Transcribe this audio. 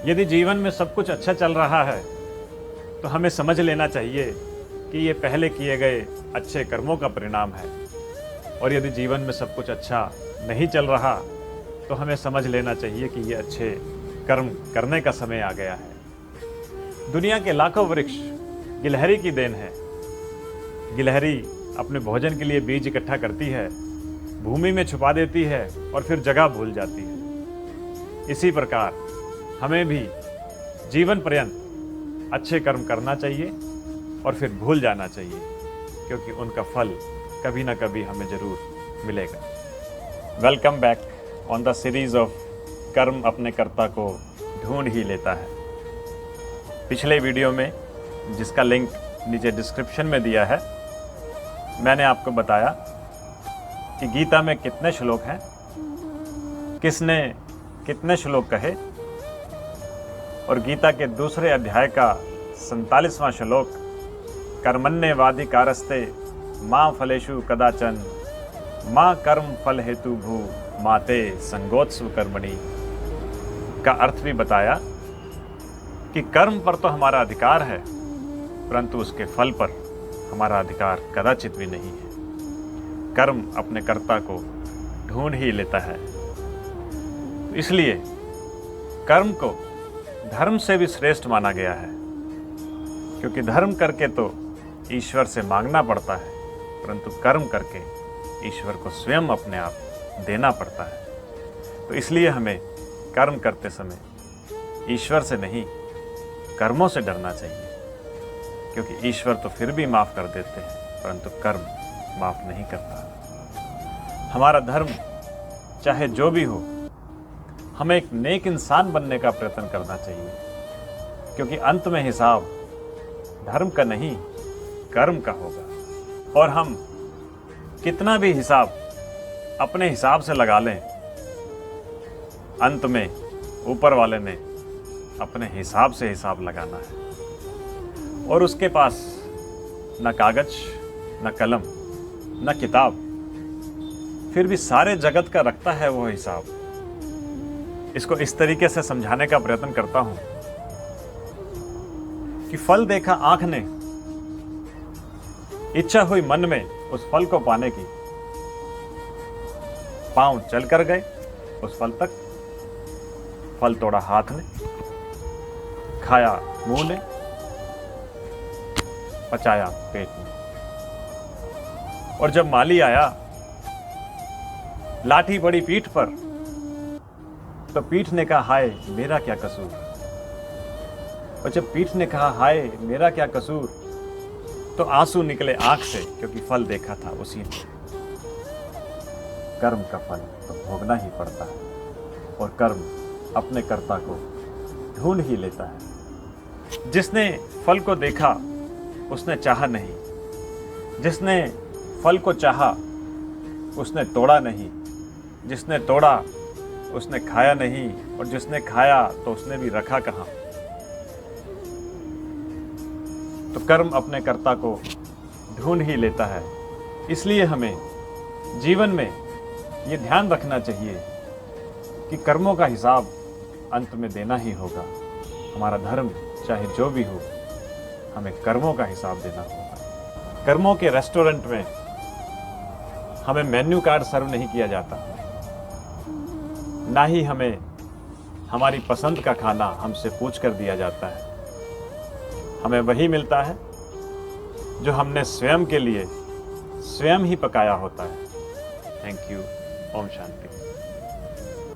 यदि जीवन में सब कुछ अच्छा चल रहा है तो हमें समझ लेना चाहिए कि ये पहले किए गए अच्छे कर्मों का परिणाम है, और यदि जीवन में सब कुछ अच्छा नहीं चल रहा तो हमें समझ लेना चाहिए कि ये अच्छे कर्म करने का समय आ गया है। दुनिया के लाखों वृक्ष गिलहरी की देन है। गिलहरी अपने भोजन के लिए बीज इकट्ठा करती है, भूमि में छुपा देती है और फिर जगह भूल जाती है। इसी प्रकार हमें भी जीवन पर्यंत अच्छे कर्म करना चाहिए और फिर भूल जाना चाहिए, क्योंकि उनका फल कभी ना कभी हमें जरूर मिलेगा। Welcome back on the series of कर्म अपने कर्ता को ढूंढ ही लेता है। पिछले वीडियो में, जिसका लिंक नीचे डिस्क्रिप्शन में दिया है, मैंने आपको बताया कि गीता में कितने श्लोक हैं, किसने कितने श्लोक कहे, और गीता के दूसरे अध्याय का 47वां श्लोक कर्मण्येवाधिकारस्ते मां फलेषु कदाचन मां कर्म फल हेतु भू माते संगोत्सव कर्मणि का अर्थ भी बताया कि कर्म पर तो हमारा अधिकार है, परंतु उसके फल पर हमारा अधिकार कदाचित भी नहीं है। कर्म अपने कर्ता को ढूंढ ही लेता है। इसलिए कर्म को धर्म से भी श्रेष्ठ माना गया है, क्योंकि धर्म करके तो ईश्वर से मांगना पड़ता है, परंतु कर्म करके ईश्वर को स्वयं अपने आप देना पड़ता है। तो इसलिए हमें कर्म करते समय ईश्वर से नहीं, कर्मों से डरना चाहिए, क्योंकि ईश्वर तो फिर भी माफ़ कर देते हैं, परंतु कर्म माफ़ नहीं करता। हमारा धर्म चाहे जो भी हो, हमें एक नेक इंसान बनने का प्रयत्न करना चाहिए, क्योंकि अंत में हिसाब धर्म का नहीं, कर्म का होगा। और हम कितना भी हिसाब अपने हिसाब से लगा लें, अंत में ऊपर वाले ने अपने हिसाब से हिसाब लगाना है। और उसके पास न कागज, न कलम, न किताब, फिर भी सारे जगत का रखता है वो हिसाब। इसको इस तरीके से समझाने का प्रयत्न करता हूं कि फल देखा आंख ने, इच्छा हुई मन में उस फल को पाने की, पांव चल कर गए उस फल तक, फल तोड़ा हाथ ने, खाया मुंह ने, पचाया पेट में, और जब माली आया, लाठी पड़ी पीठ पर, तो पीठ ने कहा हाय मेरा क्या कसूर। और जब पीठ ने कहा हाय मेरा क्या कसूर, तो आंसू निकले आंख से, क्योंकि फल देखा था उसी ने। कर्म का फल तो भोगना ही पड़ता है, और कर्म अपने कर्ता को ढूंढ ही लेता है। जिसने फल को देखा उसने चाहा नहीं, जिसने फल को चाहा उसने तोड़ा नहीं, जिसने तोड़ा उसने खाया नहीं, और जिसने खाया तो उसने भी रखा कहाँ। तो कर्म अपने कर्ता को ढूंढ ही लेता है। इसलिए हमें जीवन में ये ध्यान रखना चाहिए कि कर्मों का हिसाब अंत में देना ही होगा। हमारा धर्म चाहे जो भी हो, हमें कर्मों का हिसाब देना होगा। कर्मों के रेस्टोरेंट में हमें मेन्यू कार्ड सर्व नहीं किया जाता, ना ही हमें हमारी पसंद का खाना हमसे पूछ कर दिया जाता है। हमें वही मिलता है जो हमने स्वयं के लिए स्वयं ही पकाया होता है। Thank you. ओम शांति।